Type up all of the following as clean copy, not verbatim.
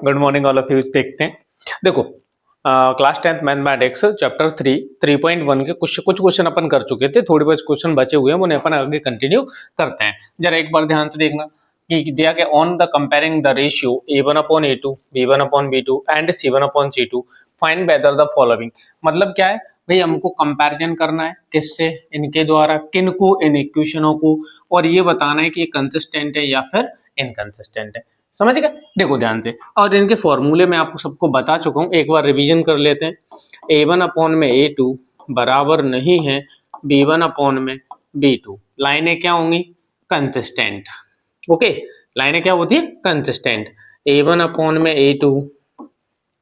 Good morning all of you. देखते हैं, देखो क्लास 10th मैथमेटिक्स चैप्टर 3 3.1 के कुछ क्वेश्चन अपन कर चुके थे, थोड़े बहुत क्वेश्चन बचे हुए हैं, उन्हें अपन आगे कंटिन्यू करते हैं। जरा एक बार ध्यान से देखना कि दिया गया on the comparing the ratio a1/a2 b1/b2 and c1/c2 find whether the following. मतलब क्या है भाई, हमको कंपैरिजन करना है किससे, इनके द्वारा, किन को, इन इक्वेशनों को, और ये बताना है कि ये कंसिस्टेंट है या फिर इनकंसिस्टेंट है। समझ गए? देखो ध्यान से, और इनके फॉर्मूले मैं आपको सबको बता चुका हूं, एक बार रिवीजन कर लेते हैं। a1/a2 बराबर नहीं है b1/b2। लाइनें क्या होंगी? कंसिस्टेंट। ओके, लाइनें क्या होती है? कंसिस्टेंट। a1/a2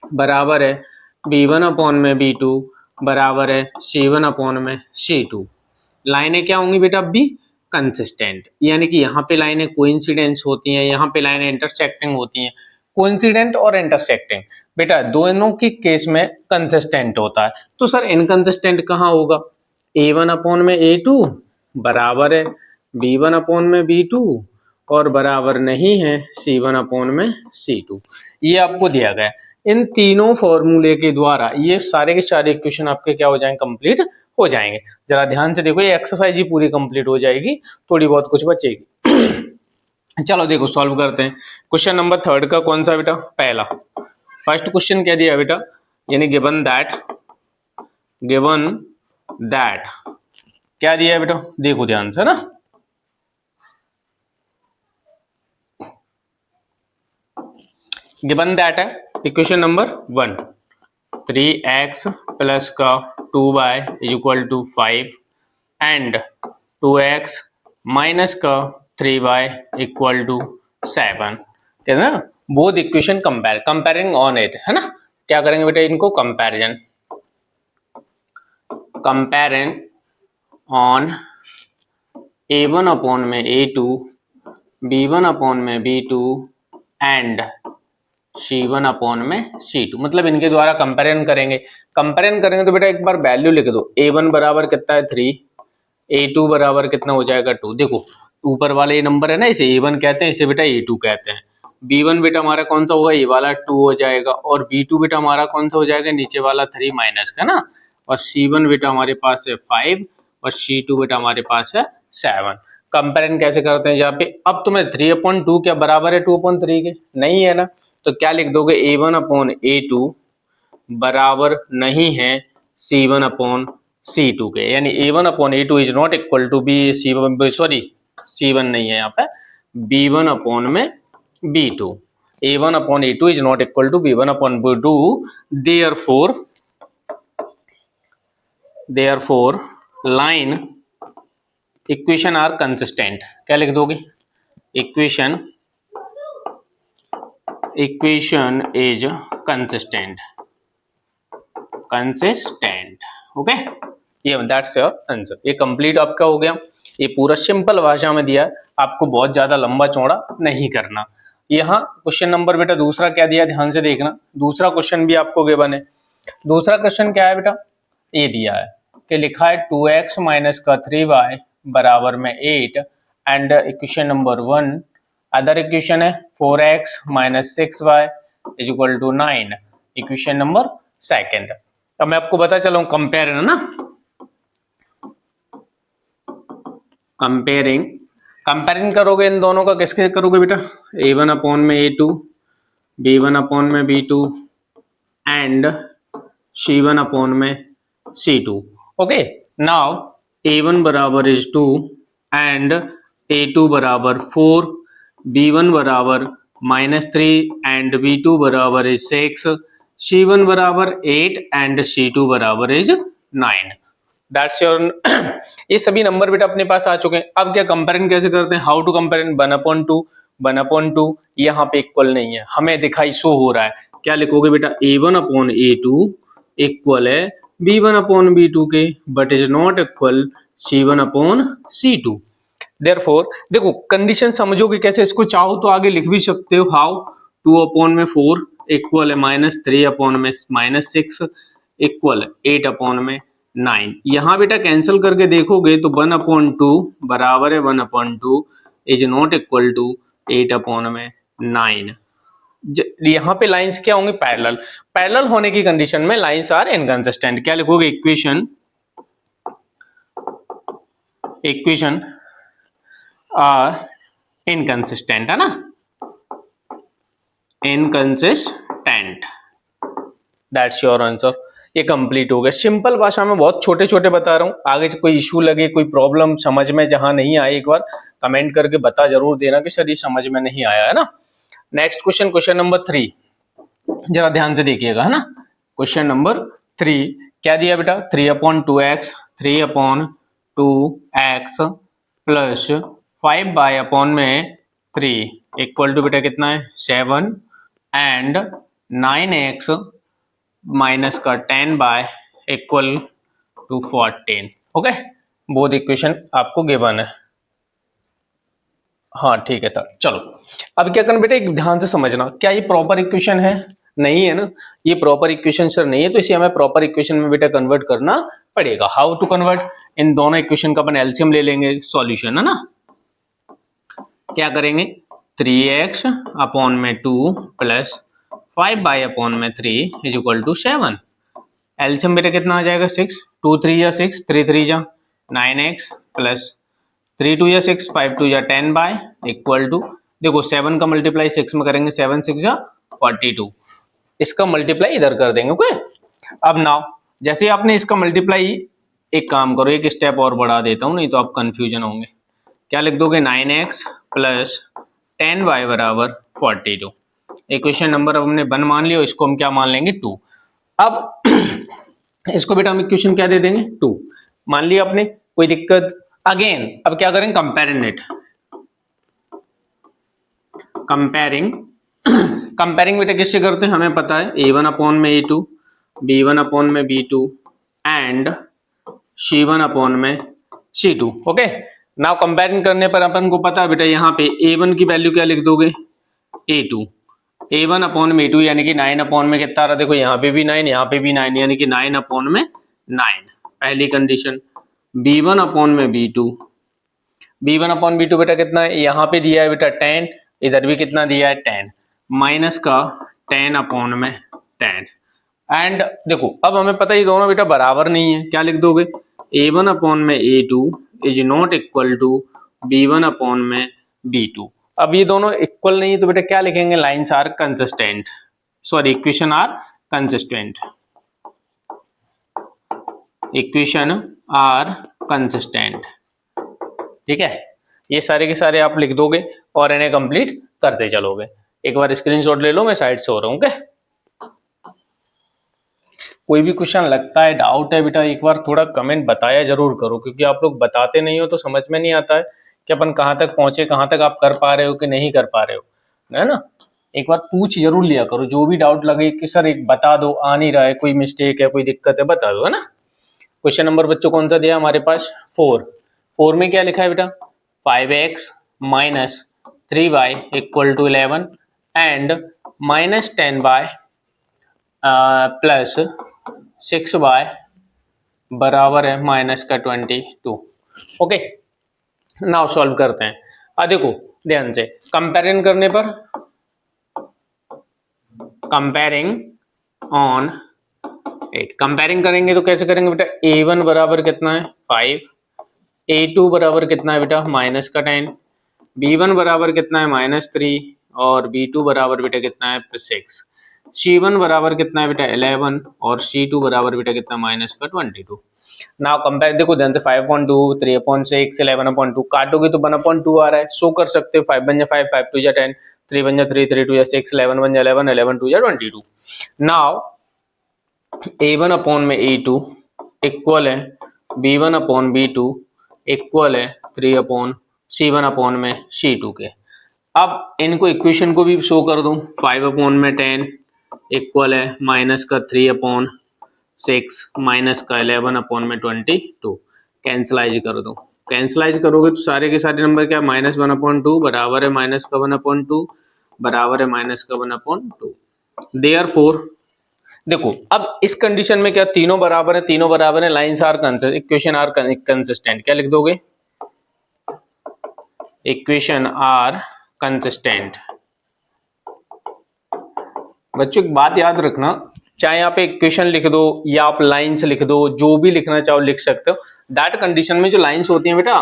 बराबर है b1/b2 बराबर है c1/c2। लाइनें क्या होंगी बेटा? बी कंसिस्टेंट, यानी कि यहाँ पे लाइनें कोइंसिडेंस होती हैं, यहाँ पे लाइनें इंटरसेक्टिंग होती हैं। कोइंसिडेंट और इंटरसेक्टिंग बेटा दोनों की केस में कंसिस्टेंट होता है। तो सर इनकंसिस्टेंट कहाँ होगा? a1/a2 बराबर है b1/b2 और बराबर नहीं है c1/c2। ये आपको दिया गया है। इन तीनों फॉर्मूले के द्वारा ये सारे के सारे इक्वेशन आपके क्या हो जाएंगे? कंप्लीट हो जाएंगे। जरा ध्यान से देखो, ये एक्सरसाइज ही पूरी कंप्लीट हो जाएगी, थोड़ी बहुत कुछ बचेगी। चलो देखो सॉल्व करते हैं। क्वेश्चन नंबर 3 का कौन सा बेटा? पहला। फर्स्ट क्वेश्चन क्या दिया बेटा? यानी गिवन दैट क्या दिया है बेटा? देखो ध्यान से ना, गिवन दैट है इक्वेशन नंबर 1, 3x प्लस का 2y equal to 5 and 2x minus का 3y इक्वल टू 7। क्या ना, both equation comparing on it, है ना? क्या करेंगे बेटा? इनको कंपेयरिंग ऑन a1 में a2 b1 में b2 एंड c1 में c2। मतलब इनके द्वारा कंपेरिजन करेंगे तो बेटा एक बार वैल्यू लिख दो। a1 बराबर कितना है? 3। a2 बराबर कितना हो जाएगा? 2। देखो ऊपर वाले ये नंबर है ना, इसे a1 कहते हैं, इसे बेटा a2 कहते हैं। b1 बेटा हमारा कौन सा होगा? ये वाला 2 हो जाएगा, और b2 बेटा हमारा कौन सा हो जाएगा? नीचे वाला 3 माइनस का ना, और c1 बेटा हमारे पास है 5 और c2 बेटा हमारे पास है 7। कंपेरिजन कैसे करते हैं यहाँ पे? अब तुम्हें 3/2 क्या बराबर है 2/3 के? नहीं है ना, तो क्या लिख दोगे? a1/a2 बराबर नहीं है c1/c2 के, यानी a1/a2 is not equal to B c1 नहीं है यहाँ पे, b1/b2। a1/a2 is not equal to b1/b2, therefore line equation are consistent. क्या लिख दोगे? Equation is consistent. ओके, ये दैट्स योर आंसर। ये कंप्लीट आपका हो गया। ये पूरा सिंपल भाषा में दिया है, आपको बहुत ज्यादा लंबा चौड़ा नहीं करना। यहाँ क्वेश्चन नंबर बेटा दूसरा क्या दिया? ध्यान से देखना, दूसरा क्वेश्चन भी आपको गिवन है। दूसरा क्वेश्चन क्या है बेटा? ये दिया है कि लिखा है 2x माइनस का 3y बराबर में 8 and equation number 1 other equation है 4x minus 6y is equal to 9, equation number 2। अब मैं आपको बता चला हूं कंपेयर है ना, कंपेरिजन करोगे इन दोनों का, किसके करोगे बेटा? a1/a2 b1/b2 and c1/c2। Okay, now a1 बराबर इज 2 एंड a2 बराबर 4, b1 बराबर -3 एंड b2 बराबर इज 6, c1 बराबर 8 एंड c2 बराबर इज 9। दैट्स योर ये सभी नंबर बेटा अपने पास आ चुके हैं। अब क्या कंपेरिजन कैसे करते हैं? How to compare? 1/2 यहाँ पे इक्वल नहीं है, हमें दिखाई शो हो रहा है। क्या लिखोगे बेटा? a1/a2 इक्वल है b1/b2 के, but is not equal c1/c2। Therefore देखो कंडीशन समझोगे कैसे, इसको चाहो तो आगे लिख भी सकते हो। हाउ? 2/4 इक्वल है -3/6 इक्वल 8/9। यहाँ बेटा कैंसिल करके देखोगे तो 1/2 बराबर है 1/2 इज नॉट इक्वल टू 8/9। यहाँ पे लाइंस क्या होंगी, पैरेलल। पैरेलल होने की कंडीशन में लाइंस आर इनकंसिस्टेंट। क्या लिखोगे, इक्वेशन आर इनकंसिस्टेंट, है ना, इनकंसिस्टेंट, दैट्स योर आंसर। ये कंप्लीट हो गया। सिंपल भाषा में बहुत छोटे छोटे बता रहा हूँ, आगे से कोई इशू लगे, कोई प्रॉब्लम समझ में जहां नहीं आए, एक बार कमेंट करके बता जरूर देना कि सर ये समझ में नहीं आया, है ना। नेक्स्ट क्वेश्चन, क्वेश्चन नंबर 3, जरा ध्यान से देखिएगा, है ना। क्वेश्चन नंबर 3 क्या दिया बेटा, 3/2x 3/2x plus 5/3 equal to बेटा कितना है 7 एंड 9x माइनस का 10 by equal to 14। Okay, both equation आपको गिवन है। हाँ ठीक है था, चलो अब क्या करना बेटा, एक ध्यान से समझना, क्या ये प्रॉपर इक्वेशन है, नहीं है ना, ये प्रॉपर इक्वेशन सर नहीं है, तो इसे हमें प्रॉपर इक्वेशन में बेटा कन्वर्ट करना पड़ेगा। हाउ टू कन्वर्ट, इन दोनों इक्वेशन का अपन एलसीएम ले लेंगे, सॉल्यूशन, है ना। क्या करेंगे, 3x अपॉन में 2 plus 5/3 is equal to 7। LCM बेटा कितना आ जाएगा 6, 2 3 या 6, 3 3 जा 9x प्लस 3 2 या 6, 5 2 या 10 बाय इक्वल टू, देखो 7 का मल्टीप्लाई 6 में करेंगे, 7 6 जा 42, इसका मल्टीप्लाई इधर कर देंगे। ओके, अब नाउ जैसे आपने इसका मल्टीप्लाई, एक काम करो, एक स्टेप और बढ़ा देता हूं, नहीं तो आप कंफ्यूजन होंगे। क्या लिख दोगे, 9x प्लस 10y बराबर 42। इक्वेशन नंबर अब हमने 1 मान लिया, इसको हम क्या मान लेंगे 2। अब इसको बेटा हम इक्वेशन क्या दे देंगे 2 मान लिया आपने, कोई दिक्कत। अगेन अब क्या करेंगे, कंपेरिंग इट, कंपेयरिंग बेटा किससे करते हैं, हमें पता है a1 अपॉन में a2, b1 अपॉन में b2 एंड c1 अपॉन में c2। ओके, नाउ कंपेयरिंग करने पर अपन को पता है बेटा, यहाँ पे a1 की वैल्यू क्या लिख दोगे a2, a1 अपॉन में a2 यानी कि 9 अपॉन में कितना रहा, देखो यहाँ पे भी 9, यहाँ पे भी 9, यानी कि 9 अपॉन में 9, पहली कंडीशन। b1 अपॉन में b2, b1 अपॉन b2 बेटा कितना है, यहाँ पे दिया है बेटा 10, इधर भी कितना दिया है 10, माइनस का 10 अपॉन में 10। एंड देखो अब हमें पता है ये दोनों बेटा बराबर नहीं है, क्या लिख दोगे, a1 अपॉन में a2 is not equal to b1 upon में b2। अब ये दोनों इक्वल नहीं है तो बेटा क्या लिखेंगे, lines are consistent, sorry equation are consistent, equation are consistent. ठीक है, ये सारे के सारे आप लिख दोगे और इन्हें कंप्लीट करते चलोगे। एक बार स्क्रीनशॉट ले लो, मैं साइड से हो रहा हूँ। ओके, कोई भी क्वेश्चन लगता है, डाउट है बेटा, एक बार थोड़ा कमेंट बताया जरूर करो, क्योंकि आप लोग बताते नहीं हो तो समझ में नहीं आता है कि अपन कहाँ तक पहुंचे, कहाँ तक आप कर पा रहे हो कि नहीं कर पा रहे हो, है ना। एक बार पूछ जरूर लिया करो, जो भी डाउट लगे कि सर एक बता दो, आ नहीं रहा है, कोई मिस्टेक है, कोई दिक्कत है, बता दो, है ना। क्वेश्चन नंबर बच्चों कौन सा दिया हमारे पास, 4 में क्या लिखा है बेटा, 5x minus 3y equal to 11 and minus 10y plus 6y बराबर है माइनस का 22। ओके, नाउ सॉल्व करते हैं। देखो ध्यान से, कंपेरिजन करने पर, कंपेयरिंग ऑन 8, कंपेयरिंग करेंगे तो कैसे करेंगे बेटा, a1 बराबर कितना है 5, a2 बराबर कितना है बेटा माइनस का 10, b1 बराबर कितना है -3 और b2 बराबर बेटा कितना है 6, c1 बराबर कितना है बेटा 11 और c2 बराबर बेटा कितना माइनस का 22। नाउ कंपेयर, देखो ध्यान से 5/2 3/6 11/2 काटोगे तो 1/2 आ रहा है, सो कर सकते हो 5 बन जा 5 5 2 जा 10 3 बन जा 3 3 2 जा 6 11 बन जा 11 11 2 जा 22। नाउ a1 अपॉन में a2 इक्वल है b1 अपॉन b2 इक्वल है 3 अपॉन c1 अपॉन में c2 के। अब इनको इक्वेशन को भी शो कर दूं, 5 अपॉन में 10 इक्वल है माइनस का 3/6 माइनस का 11 अपॉन में 22, कैंसलाइज कर दो, कैंसलाइज करोगे तो सारे के सारे नंबर क्या, -1/2 बराबर है माइनस का 1/2 बराबर है माइनस का 1/2। देयरफॉर देखो अब इस कंडीशन में क्या, तीनों बराबर है, तीनों बराबर है, lines are consistent, equation are consistent, क्या लिख दोगे, इक्वेशन आर कंसिस्टेंट, बच्चों एक बात याद रखना, चाहे आप एक इक्वेशन लिख दो या आप लाइंस लिख दो, जो भी लिखना चाहो लिख सकते हो। दैट कंडीशन में जो लाइंस होती हैं बेटा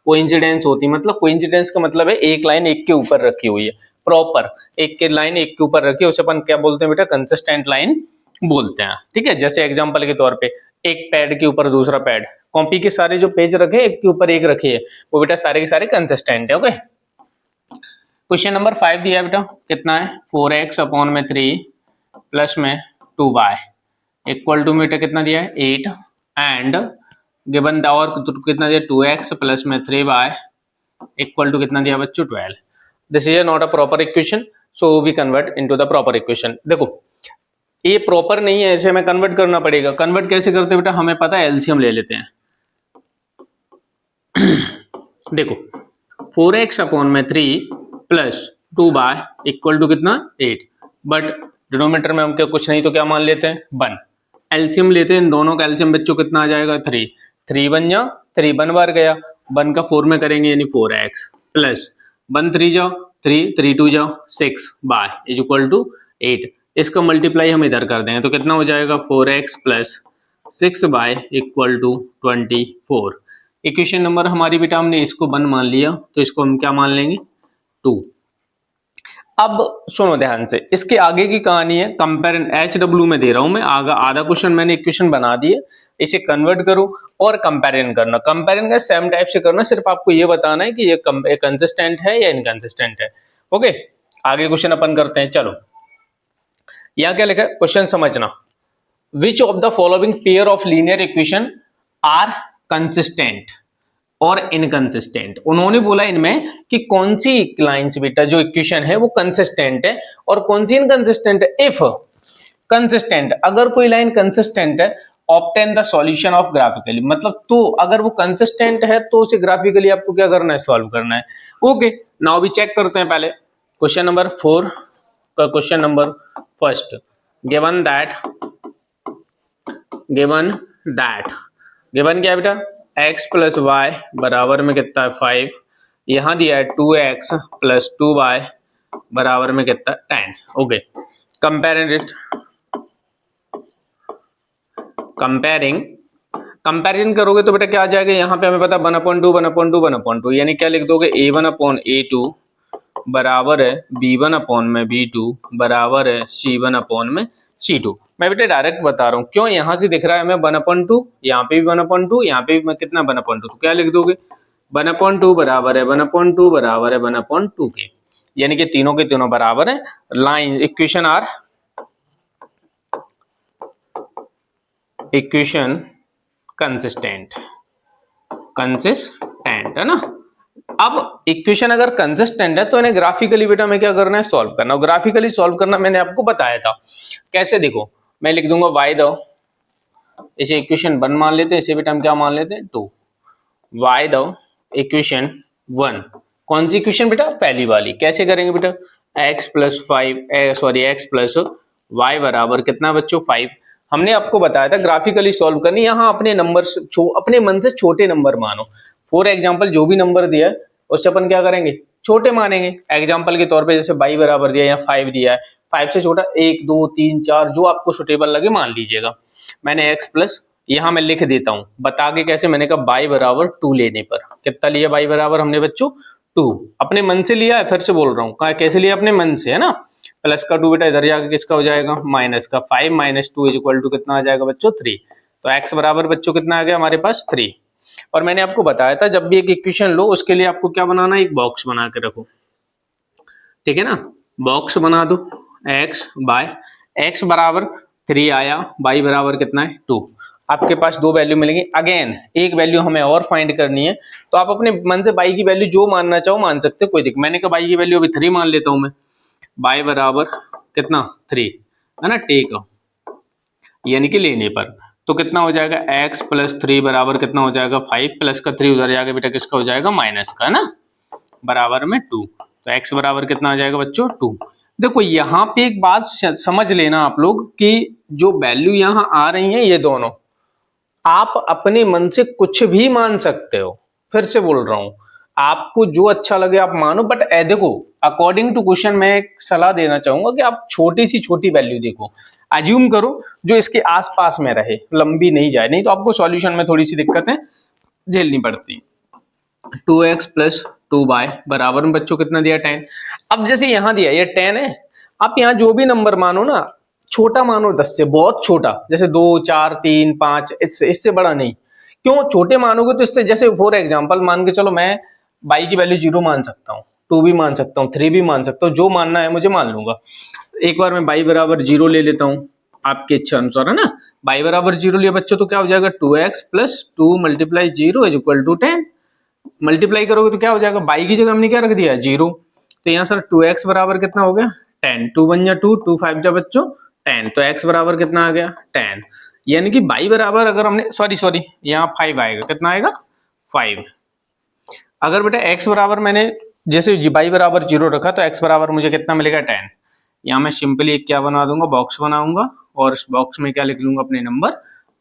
कोइंसिडेंस होती है। मतलब कोइंसिडेंस का मतलब है एक लाइन एक के ऊपर रखी हुई है, प्रॉपर एक के लाइन एक के ऊपर रखी है, उसे अपन क्या बोलते हैं बेटा, कंसिस्टेंट लाइन बोलते हैं। ठीक है, जैसे एग्जांपल के तौर पे एक पैड के ऊपर दूसरा पैड, कॉपी के सारे जो पेज रखे एक के ऊपर एक रखे है, वो बेटा सारे के सारे कंसिस्टेंट है। ओके, क्वेश्चन नंबर 5 दिया है बेटा, कितना है 4x अपॉन में 3 प्लस में 2y इक्वल टू बेटा कितना दिया है 8 एंड गिवन द और कितना दिया 2x प्लस में 3y इक्वल टू कितना दिया बच्चों 12। This is not a proper equation, so we convert into the proper equation. देखो ये प्रॉपर नहीं है, ऐसे हमें कन्वर्ट करना पड़ेगा। कन्वर्ट कैसे करते हैं बेटा, हमें पता है, एलसीएम ले लेते हैं। देखो 4x अपॉन में 3 प्लस 2y इक्वल टू कितना 8, बट डिनोमिनेटर में हम क्या कुछ नहीं तो क्या मान लेते हैं 1। एलसीएम लेते हैं, इन दोनों का एलसीएम बच्चों कितना आ जाएगा 3, 3 बन जाओ 3 1 बार गया, 1 का 4 में करेंगे यानी 4x प्लस 1 3 जाओ 3 3 2 जाओ 6 बाय इज इक्वल टू 8। इसका मल्टीप्लाई हम इधर कर देंगे तो कितना हो जाएगा 4x plus 6 by equal to 24। Equation number हमारी बेटा हमने इसको 1 मान लिया, तो इसको हम क्या मान लेंगे 2। अब सुनो ध्यान से, इसके आगे की कहानी है कंपेरिजन। HW में दे रहा हूं मैं, आधा क्वेश्चन मैंने इक्वेशन बना दिए, इसे कन्वर्ट करो और कंपेरिजन करना। कंपेरिजन का सेम टाइप से करना, सिर्फ आपको ये बताना है कि ये कंसिस्टेंट है या इनकंसिस्टेंट है। ओके, आगे क्वेश्चन अपन करते हैं। चलो यहां क्या लिखा है, क्वेश्चन समझना। Which of the following pair of linear equation are consistent और इनकंसिस्टेंट। उन्होंने बोला इनमें कि कौन सी लाइंस बेटा जो इक्वेशन है वो कंसिस्टेंट है और कौन सी इनकंसिस्टेंट है। इफ कंसिस्टेंट, अगर कोई लाइन कंसिस्टेंट है, obtain the solution of graphically, मतलब तो अगर वो कंसिस्टेंट है तो उसे ग्राफिकली आपको क्या करना है, सॉल्व करना है। ओके, नाउ भी चेक करते हैं पहले क्वेश्चन नंबर 4 का क्वेश्चन नंबर फर्स्ट। गिवन क्या है बेटा, x प्लस वाई बराबर में कितना है 5, यहां दिया है 2x प्लस 2y बराबर में कितना 10। ओके, कंपेरिजन करोगे तो बेटा क्या आ जाएगा, यहाँ पे हमें पता 1/2 यानी क्या लिख दोगे a1/a2 बराबर है b1 अपॉन में b2 बराबर है c1 अपॉन में c2। मैं बेटा डायरेक्ट बता रहा हूँ, क्यों यहां से दिख रहा है हमें 1/2, यहाँ पे भी 1/2, यहाँ पे भी कितना 1/2, तो क्या लिख दोगे 1/2 बराबर है 1/2 बराबर है 1/2 के, यानी कि तीनों के तीनों बराबर है। Line equation are equation consistent है ना। अब इक्वेशन अगर कंसिस्टेंट है तो इन्हें ग्राफिकली बेटा हमें क्या करना है, सॉल्व करना। ग्राफिकली सॉल्व करना मैंने आपको बताया था कैसे। देखो मैं लिख दूंगा y दो, इसे इक्वेशन 1 मान लेते हैं, इसे बेटा हम क्या मान लेते हैं 2। y दो इक्वेशन 1, कौन सी इक्वेशन बेटा, पहली वाली। कैसे करेंगे बेटा, x प्लस y बराबर कितना बच्चों 5। हमने आपको बताया था ग्राफिकली सॉल्व करनी, यहाँ अपने नंबर अपने मन से छोटे नंबर मानो। फॉर एग्जाम्पल जो भी नंबर दिया है उससे अपन क्या करेंगे, छोटे मानेंगे। एग्जाम्पल के तौर पे जैसे 22 बराबर दिया या 5 दिया है, 5 से छोटा 1 2 3 4 जो आपको सुटेबल लगे मान लीजिएगा। मैंने x प्लस यहाँ मैं लिख देता हूँ बता के कैसे, मैंने कहा y बराबर 2 लेने पर कितना लिया, y बराबर हमने बच्चों 2 अपने मन से लिया है। फिर से बोल रहा हूँ कैसे लिया, अपने मन से है ना। प्लस का 2 बेटा इधर जाके किसका हो जाएगा, माइनस का 5 माइनस 2 इज इक्वल टू कितना आ जाएगा बच्चों 3। तो x बराबर बच्चों कितना आ गया हमारे पास 3। और मैंने आपको बताया था जब भी एक इक्वेशन लो उसके लिए आपको क्या बनाना है, एक बॉक्स बना के रखो, ठीक है ना। बॉक्स बना दो, x बराबर 3 आया, y बराबर कितना है 2। आपके पास दो वैल्यू मिलेंगी। अगेन एक वैल्यू हमें और फाइंड करनी है, तो आप अपने मन से y की वैल्यू जो मानना चाहो मान सकते हो, कोई दिक्कत। मैंने कहा y की वैल्यू अभी 3 मान लेता हूं मैं, y बराबर कितना 3 है ना, टेक यानी कि लेने पर। तो कितना हो जाएगा x प्लस 3 बराबर कितना हो जाएगा 5 प्लस का 3 उधर जाके बेटा किसका हो जाएगा माइनस का, है ना, बराबर में 2। तो x बराबर कितना आ जाएगा बच्चों 2। देखो यहाँ पे एक बात समझ लेना आप लोग कि जो वैल्यू यहाँ आ रही है ये दोनों आप अपने मन से कुछ भी मान सकते हो। फिर से बोल रहा हूं, आपको जो अच्छा लगे आप मानो, बट देखो अकॉर्डिंग टू क्वेश्चन मैं एक सलाह देना चाहूंगा कि आप छोटी सी छोटी वैल्यू देखो, अज्यूम करो जो इसके आसपास में रहे, लंबी नहीं जाए, नहीं तो आपको सॉल्यूशन में थोड़ी सी दिक्कतें झेलनी पड़ती। 2x प्लस 2y बराबर में बच्चों कितना दिया 10। अब जैसे यहां दिया ये 10 है, आप यहाँ जो भी नंबर मानो ना, छोटा मानो 10 से, बहुत छोटा, जैसे 2 4 3 5, इससे बड़ा नहीं। क्यों छोटे मानोगे तो इससे, जैसे फॉर एग्जांपल मान के चलो मैं y की वैल्यू 0 मान सकता हूँ, 2 भी मान सकता हूँ, 3 भी मान सकता हूँ, जो मानना है मुझे मान लूंगा। एक बार मैं y बराबर 0 ले लेता हूँ आपके इच्छा अनुसार, है ना। y बराबर 0 लिया बच्चों तो क्या हो जाएगा 2x plus 2 multiply 0 is equal to 10। Multiply करोगे तो क्या हो जाएगा, y की जगह हमने क्या रख दिया 0, तो यहाँ सर 2x बराबर कितना हो गया 10, 2 1 जा 2, 2 5 जा बच्चों 10, तो x बराबर कितना आ गया 10। यानी कि y बराबर अगर हमने सॉरी यहाँ 5 आएगा, कितना आएगा 5। अगर बेटा x बराबर मैंने जैसे y बराबर 0 रखा तो x बराबर मुझे कितना मिलेगा 10। यहाँ मैं सिंपली एक क्या बना दूंगा, बॉक्स बनाऊंगा और इस बॉक्स में क्या लिख लूंगा अपने नंबर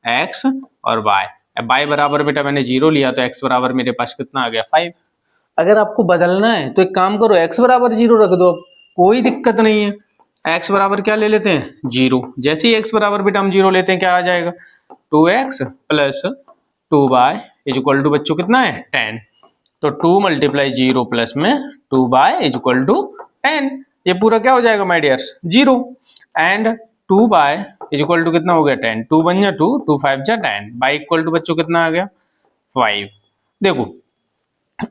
x और y। y बराबर बेटा मैंने 0 लिया तो x बराबर मेरे पास कितना आ गया 5। अगर आपको बदलना है तो एक काम करो, x बराबर 0 रख दो, कोई दिक्कत नहीं है। x बराबर क्या ले लेते हैं 0, जैसे ही x बराबर बेटा हम 0 लेते हैं क्या आ जाएगा 2x plus 2y is equal to बच्चों कितना है 10। तो 2 मल्टीप्लाई 0 प्लस में 2y इज इक्वल टू 10, ये पूरा क्या हो जाएगा my dears 0। And 2y is equal to कितना हो गया 10, 2 1 जा 2, 2 5 जा 10, y इक्वल टू बच्चों कितना आ गया 5। देखो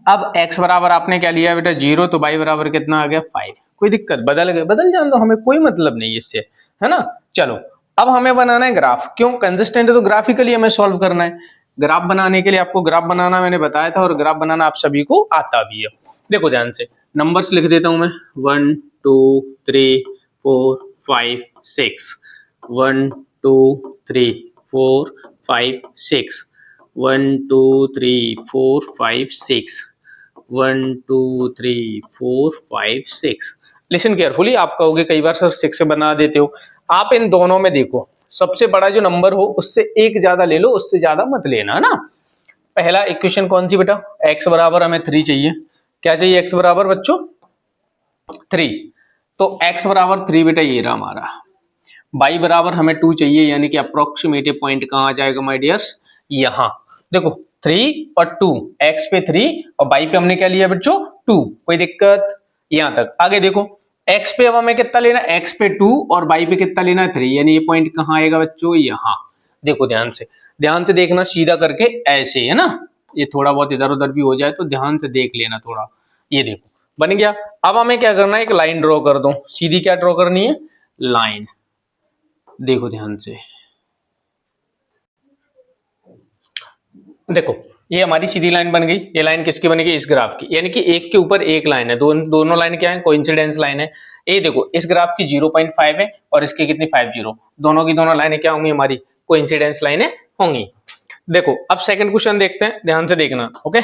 अब x बराबर आपने क्या लिया बेटा 0, तो y बराबर कितना आ गया 5। कोई दिक्कत, बदल जान दो, हमें कोई मतलब नहीं इससे, है ना। चलो अब हमें बनाना है ग्राफ, क्यों कंसिस्टेंट है तो ग्राफिकली हमें सॉल्व करना है। ग्राफ बनाने के लिए आपको ग्राफ बनाना मैंने बताया था, और ग्राफ बनाना आप सभी को आता भी है। देखो ध्यान से नंबर्स लिख देता हूं मैं, 1 2 3 4 5 6, 1 2 3 4 5 6, 1 2 3 4 5 6, 1 2 3 4 5 6। लिसन केयरफुली, आप कहोगे कई बार सर 6 से बना देते हो, आप इन दोनों में देखो सबसे बड़ा जो नंबर हो उससे एक ज्यादा ले लो, उससे ज्यादा मत लेना ना। पहला इक्वेशन कौन सी बेटा, x बराबर हमें 3 चाहिए। क्या चाहिए x बराबर बच्चों 3, तो x बराबर 3 बेटा ये रहा हमारा। y बराबर हमें 2 चाहिए, यानी कि अप्रोक्सीमेटिव पॉइंट कहां आ जाएगा माय डियर्स, यहां देखो 3 और 2, x पे 3 और y पे हमने क्या लिया बच्चों 2, कोई दिक्कत यहां तक। आगे देखो x पे अब हमें कितना लेना है, x पे 2 और y पे कितना लेना है 3, यानी ये पॉइंट कहां आएगा बच्चों यहां। देखो ध्यान से देखना, सीधा करके ऐसे, है ना, ये थोड़ा बहुत इधर उधर भी हो जाए तो ध्यान से देख लेना थोड़ा। ये देखो बन गया। अब हमें क्या करना है, एक लाइन ड्रॉ कर दो, सीधी क्या ड्रॉ करनी है लाइन। देखो ध्यान से, देखो ये हमारी सीधी लाइन बन गई। ये लाइन किसकी बनेगी, इस ग्राफ की, यानी कि एक के ऊपर एक लाइन है, दोनों लाइन क्या है कोइंसिडेंस लाइन है। ये देखो इस ग्राफ की 0.5 है और इसकी कितनी 50, दोनों की दोनों लाइनें क्या होंगी हमारी कोइंसिडेंस लाइनें होंगी। देखो अब सेकंड क्वेश्चन देखते हैं, ध्यान से देखना, ओके।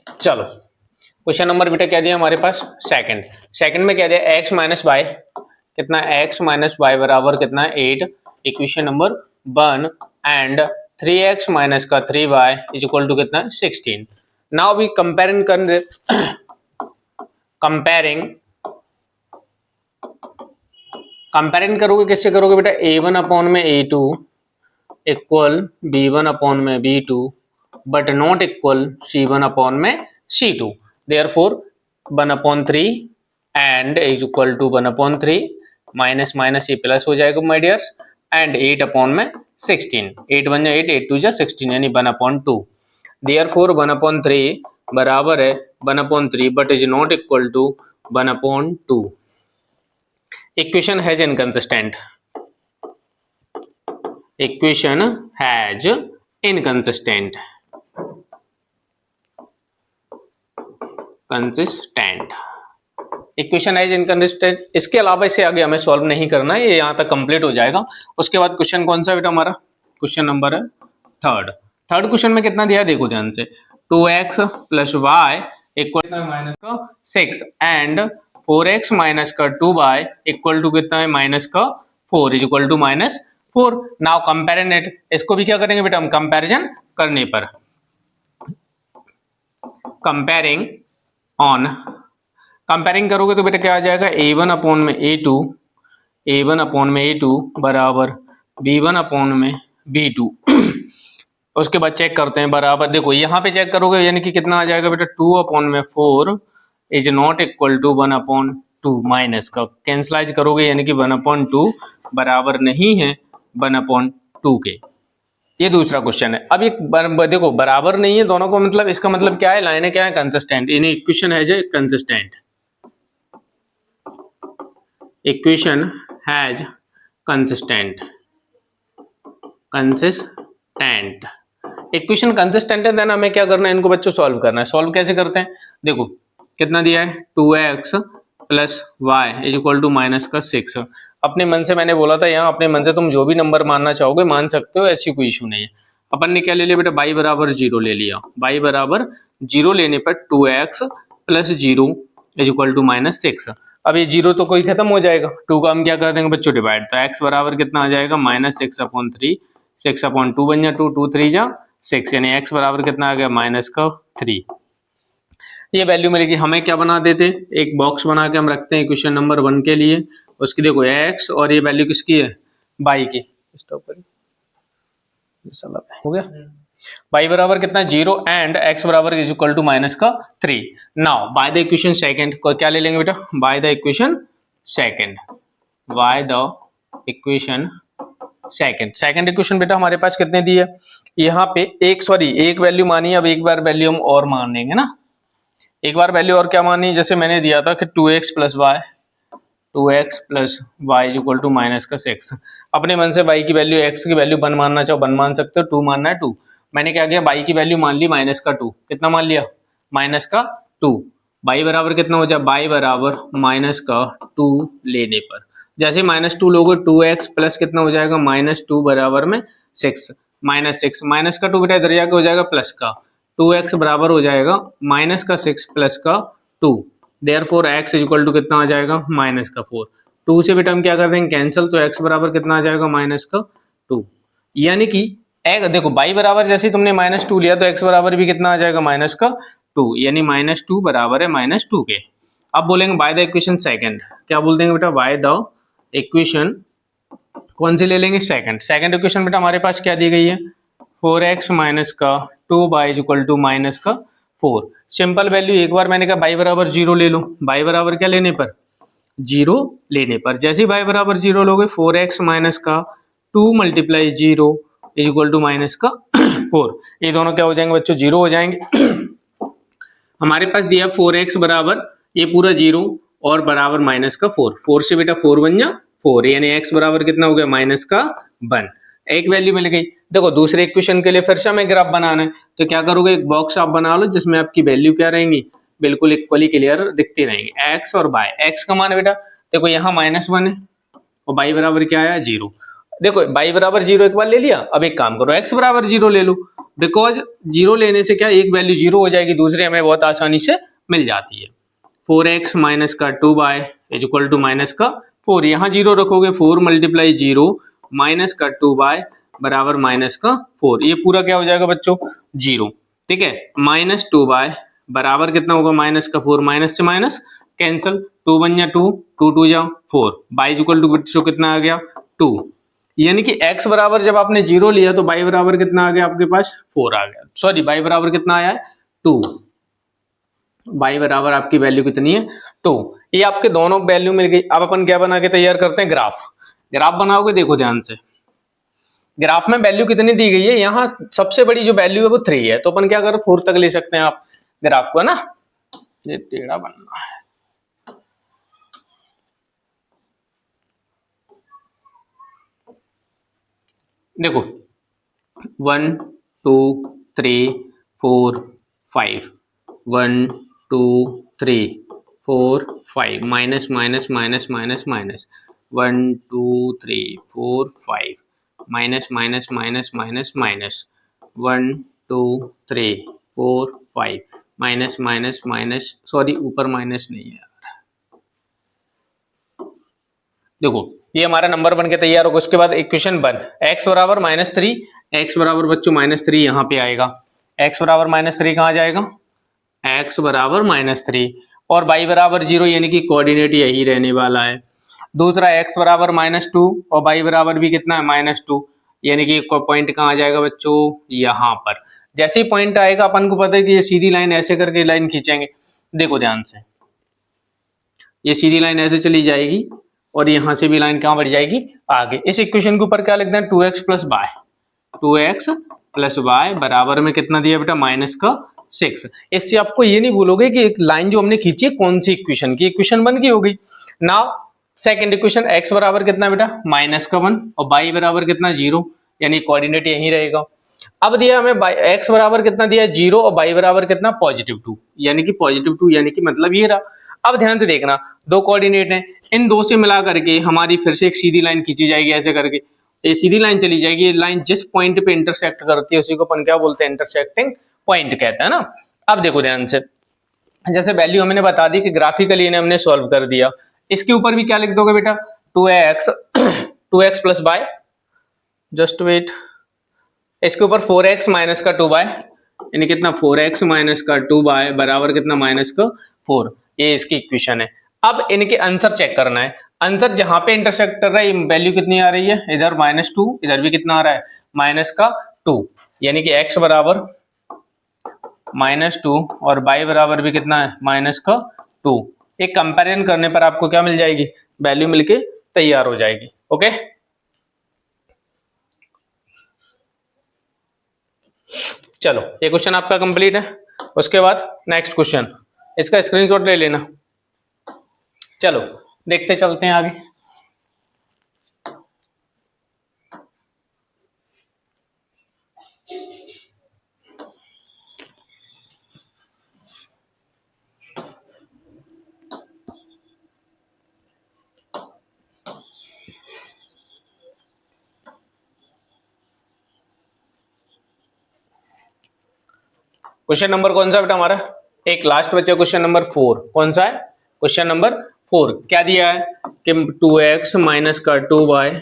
चलो क्वेश्चन नंबर बेटा क्या दिया हमारे पास, सेकंड में क्या दिया x माइनस वाई, कितना x माइनस वाई बराबर कितना 8, equation number 1, and 3x minus का 3y इज इक्वल टू कितना 16। नाउ वी कंपेयरिंग कंपेयरिंग करोगे, किससे करोगे बेटा a1 अपॉन में a2 इक्वल b1 अपॉन में b2 but not equal c1 upon में c2, therefore 1/3 and is equal to 1/3, minus minus ये प्लस हो जाएगा माय डियर्स, एंड 8 अपॉन में 16, 8 1 जा 8, 8 2 जा 16, यानी 1/2, therefore 1/3 बराबर है 1/3 but is not equal to 1/2। Equation has inconsistent, equation has inconsistent, consistent, equation has inconsistent. इसके अलावा इसे आगे हमें सॉल्व नहीं करना है, ये यहां तक कंप्लीट हो जाएगा। उसके बाद क्वेश्चन कौन सा बेटा हमारा, क्वेश्चन नंबर है थर्ड क्वेश्चन में कितना दिया देखो ध्यान से, 2x plus Y equal minus का 6 एंड 4x माइनस का 2y इक्वल टू कितना है माइनस का 4 is equal to minus 4। Now comparing it, इसको भी क्या करेंगे बेटा हम कंपैरिजन करने पर, कंपेयरिंग ऑन, कंपेयरिंग करोगे तो बेटा क्या आ जाएगा a1 अपॉन में a2, a1 अपॉन में a2 बराबर b1 अपॉन में b2। उसके बाद चेक करते हैं बराबर, देखो यहाँ पे चेक करोगे यानी कि कितना आ जाएगा बेटा 2 अपॉन में 4 is not equal to 1 upon 2, minus का कैंसलाइज करोगे यानी कि 1 अपॉन 2 बराबर नहीं है 1 अपॉन 2 के। ये दूसरा क्वेश्चन है। अब ये देखो बराबर नहीं है दोनों को, मतलब इसका मतलब क्या है, लाइनें क्या है कंसिस्टेंट, इन इक्वेशन है जो consistent, equation has consistent, consistent, equation consistent है, देन हमें क्या करना है इनको बच्चों सॉल्व करना है। सॉल्व कैसे करते हैं, देखो कितना दिया है 2x plus Y is equal to minus का 6। अपने मन से मैंने बोला था यहाँ, अपने मन से तुम जो भी नंबर मानना चाहोगे मान सकते हो, ऐसी कोई इशू नहीं है। अपन ने क्या ले लिया बेटा y बराबर 0 ले लिया, y बराबर 0 लेने पर 2x plus 0 is equal to minus 6। अब ये 0 तो कोई खत्म हो जाएगा, 2 का हम क्या कर देंगे बच्चों डिवाइड, तो x बराबर कितना आ जाएगा माइनस 6 अपॉन 3, 6 अपॉन 2 बन जा 2, 2 3 जा 6, यानी x बराबर कितना आ गया माइनस का 3। ये वैल्यू मिलेगी। हमें क्या बना देते, एक बॉक्स बना के हम रखते हैं क्वेश्चन नंबर 1 के लिए, उसकी देखो x और ये वैल्यू किसकी है y की, स्टॉप करिए हो गया, y बराबर कितना 0 एंड x बराबर इज इक्वल टू माइनस का 3। Now by the equation second को क्या ले लेंगे बेटा, by the equation second, by the equation second. Second equation बेटा हमारे पास कितने दी है, यहाँ पे एक वैल्यू मानी है, अब एक बार वैल्यू हम और मान लेंगे ना, एक बार वैल्यू और क्या मानी, जैसे मैंने दिया था कि 2x plus y, 2x plus Y is equal to minus का 6। अपने मन से y की वैल्यू, x की वैल्यू 1 मानना चाहो 1 मान सकते हो, 2 मानना है 2। मैंने क्या किया y की वैल्यू मान ली माइनस का 2, कितना मान लिया माइनस का 2। y बराबर कितना हो जाए, y बराबर माइनस का 2 लेने पर जैसे माइनस 2 लोगे 2x प्लस कितना हो जाएगा माइनस 2 बराबर में 6, माइनस 6, माइनस का 2 बेटा इधर जाके हो जाएगा प्लस का, 2x बराबर हो जाएगा माइनस का 6 प्लस का 2, therefore x is equal to कितना आ जाएगा माइनस का 4। 2 से बेटा हम क्या कर देंगे कैंसिल, तो x बराबर कितना आ जाएगा माइनस का 2। यानी कि देखो y बराबर जैसे तुमने माइनस 2 लिया तो x बराबर भी कितना आ जाएगा माइनस का 2, यानी माइनस 2 बराबर है माइनस 2 के। अब बोलेंगे बाय द इक्वेशन सेकंड, क्या बोल देंगे बेटा बाय द इक्वेशन, कौन सी ले लेंगे सेकंड। सेकंड इक्वेशन बेटा हमारे पास क्या दी गई है 4x माइनस का 2y is equal to minus का 4। सिंपल वैल्यू, एक बार मैंने कहा y बराबर 0 ले लो, y बराबर क्या लेने पर 0 लेने पर, जैसे ही y बराबर 0 लोगे 4x माइनस का 2 multiply 0 is equal to minus का 4, ये दोनों क्या हो जाएंगे बच्चों 0 हो जाएंगे। हमारे पास दिया 4x बराबर ये पूरा 0 और बराबर माइनस का 4, 4 से बेटा 4 बन जा 4, यानी x बराबर कितना हो गया माइनस का 1, एक वैल्यू मिल गई। देखो दूसरे इक्वेशन के लिए फिर से हमें ग्राफ बनाना है, तो क्या करोगे एक बॉक्स आप बना लो जिसमें आपकी वैल्यू क्या रहेंगी बिल्कुल इक्वली क्लियर दिखती रहेंगी, x और y। x का मान बेटा देखो यहाँ -1 है और y बराबर क्या आया 0। देखो y बराबर 0 एक बार ले लिया, अब एक काम करो x बराबर 0 ले लो, बिकॉज 0 लेने से क्या एक वैल्यू 0 हो जाएगी, दूसरी हमें बहुत आसानी से मिल जाती है। 4x माइनस का 2y is equal to minus का 4, यहाँ 0 रखोगे 4 मल्टीप्लाई 0 माइनस का 2y बराबर माइनस का 4, ये पूरा क्या हो जाएगा बच्चों 0, ठीक है। माइनस 2y बराबर कितना होगा माइनस का 4, माइनस से माइनस कैंसिल, 2 बन जा 2, 2 2 जा 4, y इज इक्वल टू बच्चों कितना आ गया 2, यानी कि x बराबर जब आपने 0 लिया तो y बराबर कितना आ गया आपके पास 4 आ गया, सॉरी y बराबर कितना आया है 2, y बराबर आपकी वैल्यू कितनी है 2। ये आपके दोनों वैल्यू मिल गई। अब अपन क्या बना के तैयार करते हैं ग्राफ, ग्राफ बनाओगे देखो ध्यान से, ग्राफ में वैल्यू कितनी दी गई है, यहाँ सबसे बड़ी जो वैल्यू है वो 3 है, तो अपन क्या करो 4 तक ले सकते हैं आप ग्राफ को, है ना, ये टेढ़ा बनना है। देखो 1 2 3 4 5, 1 2 3 4 5, minus minus minus minus minus, 1 2 3 4 5, minus minus minus minus minus, 1 2 3 4 5, minus minus minus, sorry ऊपर माइनस नहीं है यार, देखो ये हमारा नंबर बन के तैयार होगा। उसके बाद इक्वेशन 1 x बराबर -3, x बराबर बच्चों -3 यहाँ पे आएगा, x बराबर -3 कहाँ जाएगा, x बराबर -3 और y बराबर 0 यानी कि कोऑर्डिनेट यही रहने वाला है। दूसरा x बराबर -2 और y बराबर भी कितना है -2 यानी कि पॉइंट कहाँ आ जाएगा बच्चों, यहाँ पर। जैसे ही पॉइंट आएगा अपन को पता है कि ये सीधी लाइन ऐसे करके लाइन खींचेंगे। देखो ध्यान से, ये सीधी लाइन ऐसे चली जाएगी और यहाँ से भी लाइन कहाँ बढ़ जाएगी आगे। इस इक्वेशन के ऊपर क्या लिखना है, 2x plus y, 2x plus Y बराबर में कितना दिया बेटा -6। इससे आपको ये नहीं बोलोगे कि एक लाइन जो हमने खींची है कौन सी इक्वेशन की, इक्वेशन 1 की हो गई। नाउ सेकंड इक्वेशन, x बराबर कितना बेटा -1 और y बराबर कितना 0 यानी कोऑर्डिनेट यही रहेगा। अब दिया हमें x बराबर कितना दिया 0 और y बराबर कितना +2 यानी कि +2 यानी कि मतलब ये रहा। अब ध्यान से देखना, दो कोऑर्डिनेट हैं, इन दो से मिला करके हमारी फिर से एक सीधी लाइन खींची जाएगी ऐसे करके, ये सीधी लाइन चली जाएगी। ये लाइन जिस पॉइंट पे इंटरसेक्ट करती है उसी को अपन क्या बोलते हैं, इंटरसेक्टिंग पॉइंट कहते हैं ना। अब देखो ध्यान से, जैसे वैल्यू हमने बता दी कि ग्राफिकली इन्हें हमने सॉल्व कर दिया। इसके ऊपर भी क्या लिख दोगे बेटा 2x plus Y, just wait, इसके ऊपर 4x माइनस का 2y यानी कितना 4x माइनस का 2y बराबर कितना -4। ये इसकी इक्वेशन है। अब इनके आंसर चेक करना है। आंसर जहां पे इंटरसेक्ट कर रहा है वैल्यू कितनी आ रही है, इधर -2 इधर भी कितना आ रहा है -2 यानी कि x बराबर -2 और y बराबर भी कितना है -2। एक कंपैरिजन करने पर आपको क्या मिल जाएगी, वैल्यू मिलके तैयार हो जाएगी। ओके, चलो ये क्वेश्चन आपका कंप्लीट है। उसके बाद नेक्स्ट क्वेश्चन, इसका स्क्रीनशॉट ले लेना। चलो देखते चलते हैं आगे। क्वेश्चन नंबर कौन सा बेटा हमारा, एक लास्ट बचा क्वेश्चन नंबर 4। कौन सा है, क्वेश्चन नंबर 4। क्या दिया है कि 2x माइनस का 2y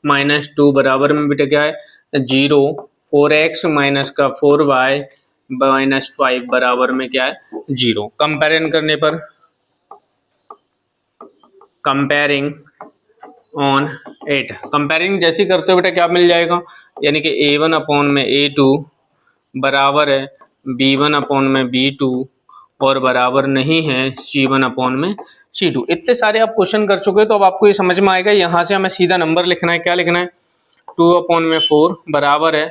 -2 बराबर में बेटा क्या है 0, 4x माइनस का 4y -5 बराबर में क्या है 0। कंपेरिजन करने पर, कंपेयरिंग ऑन 8, कंपेयरिंग जैसे करते हो बेटा क्या मिल जाएगा, यानी कि a1 अपॉन में a2 बराबर है b1 अपॉन में b2 और बराबर नहीं है c1 अपॉन में c2। इतने सारे आप क्वेश्चन कर चुके हो तो अब आपको ये समझ में आएगा। यहाँ से हमें सीधा नंबर लिखना है, क्या लिखना है 2 अपॉन में 4 बराबर है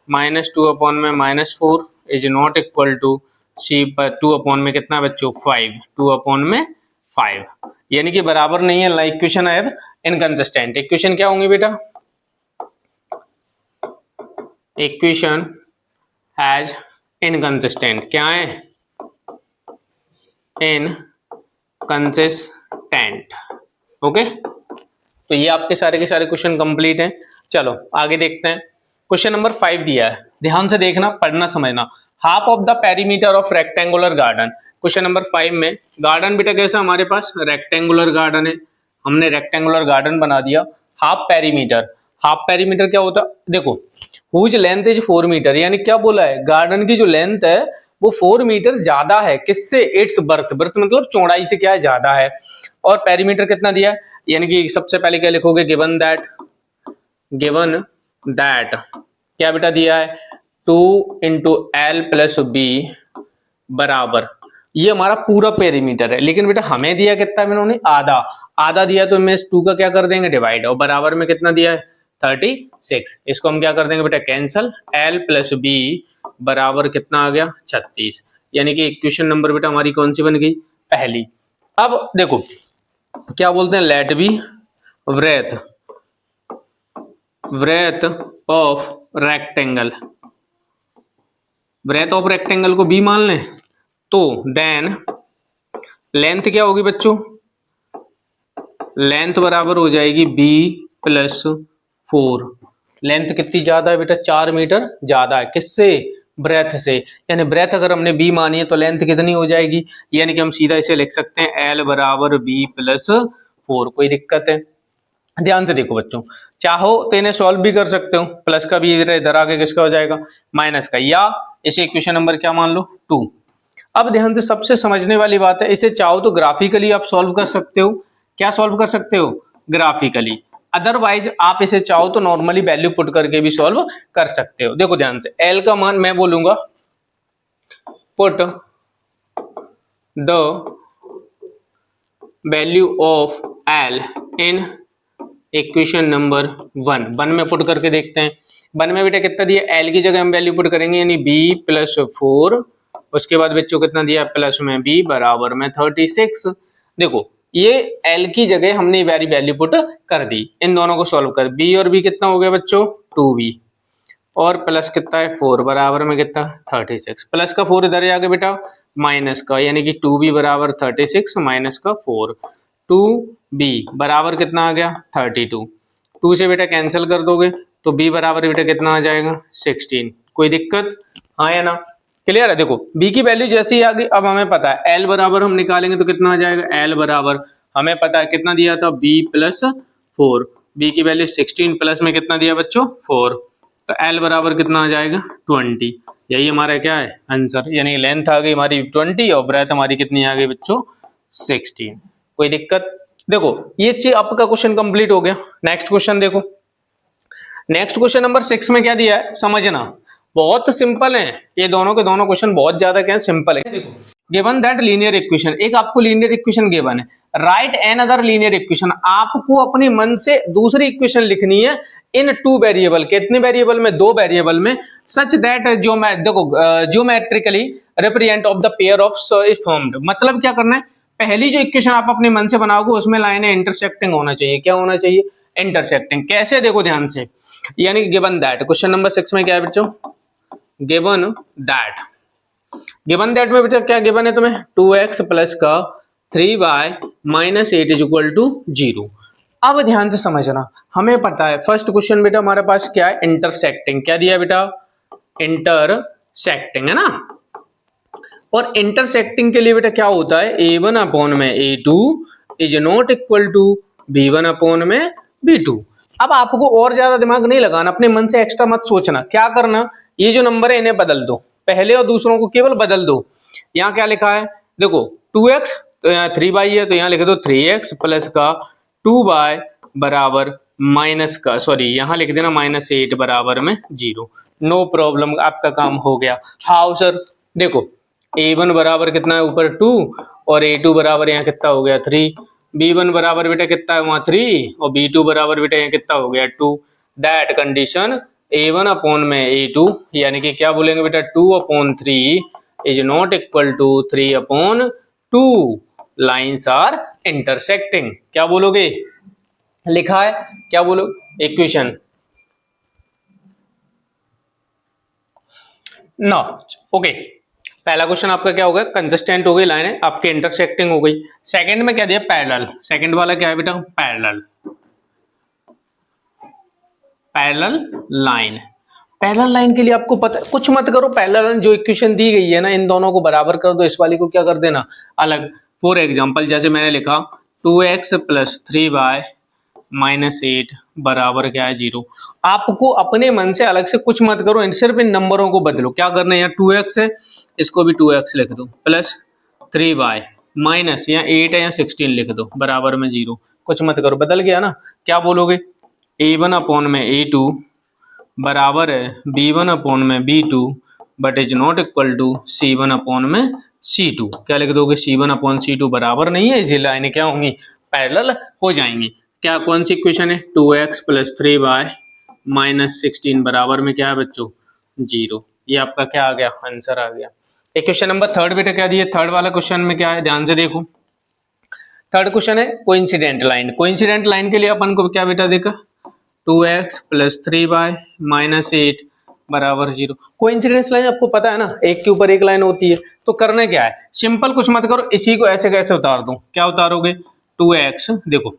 -2 अपॉन में -4 is not equal to c पर 2 अपॉन में कितना बच्चों 5, 2 अपॉन में 5 यानी कि बराबर नहीं है। लाइक इक्वेशन है इनकंसिस्टेंट। इक्वेशन क्या होंगी बेटा, इक्वेशन हैज इनकंसिस्टेंट, क्या है इनकंसिस्टेंट। ओके, तो ये आपके सारे के सारे क्वेश्चन कंप्लीट हैं। चलो आगे देखते हैं। क्वेश्चन नंबर 5 दिया है, ध्यान से देखना, पढ़ना समझना। Half of the perimeter of rectangular garden. Question number 5 में गार्डन बेटा कैसा हमारे पास रेक्टेंगुलर गार्डन है, हमने रेक्टेंगुलर गार्डन बना दिया। हाफ पेरीमीटर, हाफ पेरीमीटर क्या होता है, देखो हुज लेंथ इज 4 मीटर, यानी क्या बोला है गार्डन की जो लेंथ है वो 4 मीटर ज्यादा है, किससे, इट्स बर्थ, बर्थ मतलब चौड़ाई से क्या है ज्यादा है। और पेरीमीटर कितना दिया है, यानी कि सबसे पहले क्या लिखोगे, गिवन दैट, गिवन दैट क्या बेटा दिया है 2 इंटू एल प्लस बी बराबर, ये हमारा पूरा पेरीमीटर है। लेकिन बेटा हमें दिया कितना, इन्होंने आधा, आधा दिया तो मैं इस 2 का क्या कर देंगे डिवाइड, और बराबर में कितना दिया है 36। इसको हम क्या कर देंगे बेटा कैंसल, एल प्लस बी बराबर कितना आ गया 36, यानी कि इक्वेशन नंबर बेटा हमारी कौन सी बन गई, पहली। अब देखो क्या बोलते हैं, let b breadth, breadth of rectangle, breadth of rectangle को बी मान लें तो देन लेंथ क्या होगी बच्चों, लेंथ बराबर हो जाएगी b प्लस 4। लेंथ कितनी ज्यादा है बेटा 4 मीटर ज्यादा है, किससे, ब्रेथ से। यानी ब्रेथ अगर हमने b मानी है तो लेंथ कितनी हो जाएगी, यानी कि हम सीधा इसे लिख सकते हैं l बराबर b प्लस 4। कोई दिक्कत है, ध्यान से देखो बच्चों, चाहो तो इन्हें सॉल्व भी कर सकते हो, प्लस का भी इधर आके किसका हो जाएगा, माइनस का, या इसे इक्वेशन नंबर क्या मान लो 2। अब ध्यान से सबसे समझने वाली बात है, इसे चाहो तो ग्राफिकली आप सॉल्व कर सकते हो। क्या सॉल्व कर सकते हो, ग्राफिकली। अदरवाइज आप इसे चाहो तो नॉर्मली वैल्यू पुट करके भी सॉल्व कर सकते हो। देखो ध्यान से, एल का मान मैं बोलूंगा put the value of L in equation number 1 में पुट करके देखते हैं। 1 में बेटा कितना दिया, एल की जगह हम वैल्यू पुट करेंगे यानी बी प्लस 4, उसके बाद बच्चों कितना दिया, प्लस में बी बराबर में 36। देखो ये एल की जगह हमने वेरी वैल्यू पुट कर दी, इन दोनों को सॉल्व कर, बी और बी कितना हो गया बच्चों 2b, और प्लस कितना है 4 बराबर में कितना 36, प्लस का 4 इधर आ गया बेटा माइनस का, यानी कि 2b बराबर 36 माइनस का 4, 2b बराबर कितना आ गया 32। 2 से बेटा कैंसिल कर दोगे तो b बराबर बेटा कितना आ जाएगा 16। कोई दिक्कत, हाँ या ना, क्लियर है। देखो b की वैल्यू जैसी आ गई, अब हमें पता है l बराबर हम निकालेंगे तो कितना आ जाएगा, l बराबर हमें पता है कितना दिया था b प्लस 4, b की वैल्यू 16 प्लस में कितना दिया बच्चों 4, तो l बराबर कितना आ जाएगा 20। यही हमारा क्या है आंसर, यानी लेंथ आ गई हमारी 20 और ब्रेथ हमारी कितनी आ गई बच्चों 16। कोई दिक्कत, देखो ये चीज आपका क्वेश्चन कंप्लीट हो गया। नेक्स्ट क्वेश्चन देखो, नेक्स्ट क्वेश्चन नंबर 6 में क्या दिया है समझना, बहुत सिंपल है ये दोनों के दोनों क्वेश्चन, बहुत ज्यादा क्या सिंपल है। देखो गिवन दैट लीनियर इक्वेशन, एक आपको लीनियर इक्वेशन गिवन है, right another linear equation, आपको अपने मन से दूसरी इक्वेशन लिखनी है इन 2 वेरिएबल, कितने वेरिएबल में 2 वेरिएबल में, सच दैट जो मैं देखो geometrically represent of the pair of is formed, मतलब क्या करना है, पहली जो इक्वेशन आप अपने मन से बनाओगे उसमें लाइनें इंटरसेक्टिंग होना चाहिए, क्या होना चाहिए इंटरसेक्टिंग। कैसे, देखो ध्यान से, यानी गिवन दैट, क्वेश्चन नंबर 6 में क्या है बच्चों, गिवन दैट, गिवन दैट में बेटा क्या गिवन है तुम्हें, 2x प्लस का 3y minus 8 is equal to 0। अब ध्यान से समझना, हमें पता है फर्स्ट क्वेश्चन बेटा हमारे पास क्या है, इंटरसेक्टिंग, क्या दिया बेटा इंटरसेक्टिंग, है ना। और इंटरसेक्टिंग के लिए बेटा क्या होता है, a1 अपॉन में a2 is not equal to b1 upon में b2। अब आपको और ज्यादा दिमाग नहीं लगाना, अपने मन से एक्स्ट्रा मत सोचना, क्या करना, ये जो नंबर है इन्हें बदल दो, पहले और दूसरों को केवल बदल दो। यहाँ क्या लिखा है, देखो 2x तो यहाँ 3y है, तो यहाँ लिख दो 3x प्लस का 2y बराबर माइनस का, सॉरी यहाँ लिख देना माइनस 8 बराबर में 0। नो प्रॉब्लम, आपका काम हो गया। हाउ सर, देखो a1 बराबर कितना है ऊपर 2 और a2 बराबर यहाँ कितना हो गया 3, b1 बराबर बेटा कितना है वहाँ 3 और b2 बराबर बेटा यहाँ कितना हो गया 2। दैट कंडीशन a1 अपॉन में a2, यानी कि क्या बोलेंगे बेटा 2 upon 3 is not equal to 3 upon 2, lines are intersecting. क्या बोलोगे, लिखा है क्या बोलो इक्वेशन नो, ओके। पहला क्वेश्चन आपका क्या होगा, कंसिस्टेंट हो गई लाइन आपके, इंटरसेक्टिंग हो गई। सेकंड में क्या दिया, पैरेलल, सेकंड वाला क्या है बेटा parallel, parallel line. Parallel line के लिए आपको पता कुछ मत करो, पैरेलल लाइन जो इक्वेशन दी गई है ना इन दोनों को बराबर कर दो, इस वाली को क्या कर देना अलग। फॉर एग्जांपल जैसे मैंने लिखा 2x प्लस 3y माइनस 8 बराबर क्या है 0। आपको अपने मन से अलग से कुछ मत करो, सिर्फ इन नंबरों को बदलो। क्या करना है, यहाँ 2x है इसको भी 2x लिख दो, प्लस 3y माइनस यहाँ 8 है यहाँ 16 लिख दो बराबर में 0। कुछ मत करो, बदल गया ना। क्या बोलोगे, a1 अपॉन में a2 बराबर है b1 अपॉन में b2 but is not equal to c1 upon में c2। क्या लिख दोगे, c1 अपॉन c2 बराबर नहीं है, इसी लाइनें क्या होंगी पैरेलल हो जाएंगी। क्या कौन सी इक्वेशन है, 2x प्लस 3y माइनस 16 बराबर में क्या है बच्चों 0। ये आपका क्या आ गया आंसर आ गया। क्वेश्चन नंबर 3 बेटा क्या दिया, थर्ड वाला क्वेश्चन में क्या है ध्यान से देखो। थर्ड क्वेश्चन है कोइंसिडेंट लाइन। कोइंसिडेंट लाइन के लिए अपन को क्या बेटा देखा, 2x प्लस 3y माइनस 8 बराबर 0। कोइंसिडेंस लाइन आपको पता है ना, एक के ऊपर एक लाइन होती है। तो करना क्या है, सिंपल कुछ मत करो, इसी को ऐसे कैसे उतार दो। क्या उतारोगे, 2x, देखो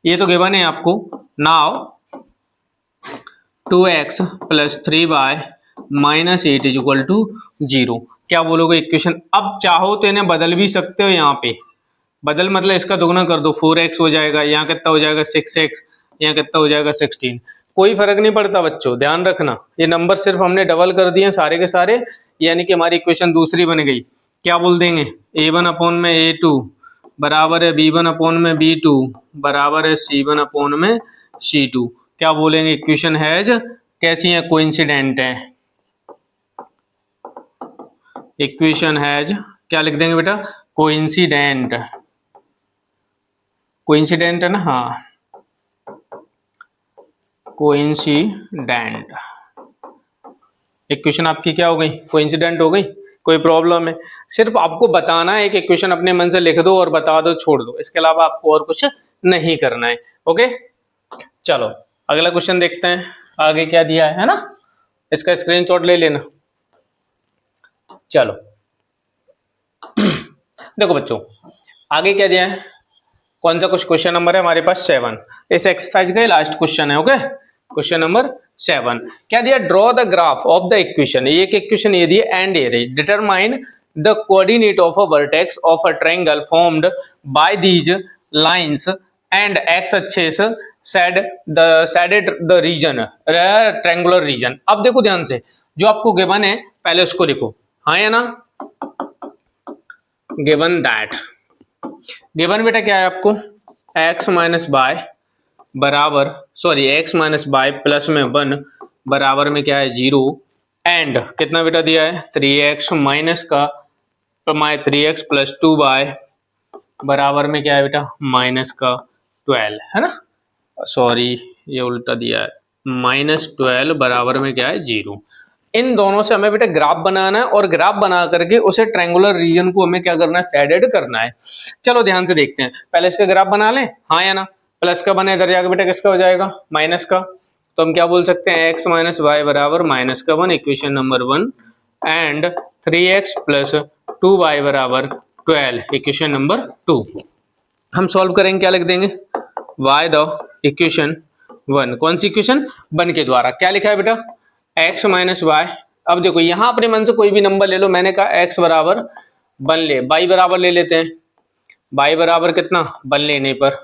ये तो गिवन है आपको, now 2x plus 3y minus 8 is equal to 0। क्या बोलोगे इक्वेशन, अब चाहो तो इन्हें बदल भी सकते हो, यहाँ पे बदल मतलब इसका दुगना कर दो, 4x हो जाएगा, यहाँ कितना हो जाएगा 6x, यहाँ कितना हो जाएगा 16। कोई फर्क नहीं पड़ता बच्चों, ध्यान रखना ये नंबर सिर्फ हमने डबल कर दिए सारे के सारे, यानी कि हमारी इक्वेशन दूसरी बन गई। क्या बोल देंगे, a1 अपॉन में a2 बराबर है b1 अपॉन में b2 बराबर है c1 अपॉन में c2। क्या बोलेंगे, इक्वेशन हैज कैसी है, कोइंसिडेंट है। इक्वेशन हैज क्या लिख देंगे बेटा, कोइंसिडेंट। कोइंसिडेंट है ना, हाँ कोइंसिडेंट। इक्वेशन आपकी क्या हो गई, कोइंसिडेंट हो गई। कोई प्रॉब्लम है, सिर्फ आपको बताना है, एक इक्वेशन अपने मन से लिख दो और बता दो, छोड़ दो, इसके अलावा आपको और कुछ नहीं करना है। ओके चलो अगला क्वेश्चन देखते हैं, आगे क्या दिया है ना, इसका स्क्रीनशॉट ले लेना। चलो देखो बच्चों आगे क्या दिया है, कौन सा कुछ क्वेश्चन नंबर है हमारे पास 7, इस एक्सरसाइज का लास्ट क्वेश्चन है। ओके क्वेश्चन नंबर 7 क्या दिया, draw the graph of the equation, एक इक्वेशन ये दी एंड ये रही, determine the coordinate of a vertex of a triangle formed by these lines and x axis shaded the region triangular region. अब देखो ध्यान से, जो आपको गिवन है पहले उसको लिखो, हाँ या ना, गिवन दैट, गिवन बेटा क्या है आपको, x माइनस बाय बराबर sorry x minus by plus में 1 बराबर में क्या है 0 एंड कितना बेटा दिया है 3x माइनस का 3x प्लस 2 बाय बराबर में क्या है बेटा माइनस का 12 है ना, सॉरी ये उल्टा दिया है, माइनस 12 बराबर में क्या है 0। इन दोनों से हमें बेटा ग्राफ बनाना है और ग्राफ बना करके उसे ट्रायंगुलर रीजन को हमें क्या करना है, शेडेड करना है। चलो ध्यान से देखते हैं, पहले इसका ग्राफ बना लें, हाँ या ना, प्लस का बने इधर जाकर बेटा किसका हो जाएगा माइनस का, तो हम क्या बोल सकते हैं x माइनस वाई बराबर माइनस का 1, equation number 1 and 3x plus 2y बराबर 12, इक्वेशन नंबर 2। हम सॉल्व करेंगे, क्या लिख देंगे, y द इक्वेशन 1, कौन सी इक्वेशन 1 के द्वारा, क्या लिखा है बेटा x माइनस वाई। अब देखो यहाँ अपने मन से कोई भी नंबर ले लो, मैंने कहा x बराबर 1 ले, y बराबर ले लेते हैं, y बराबर कितना 1 लेने पर,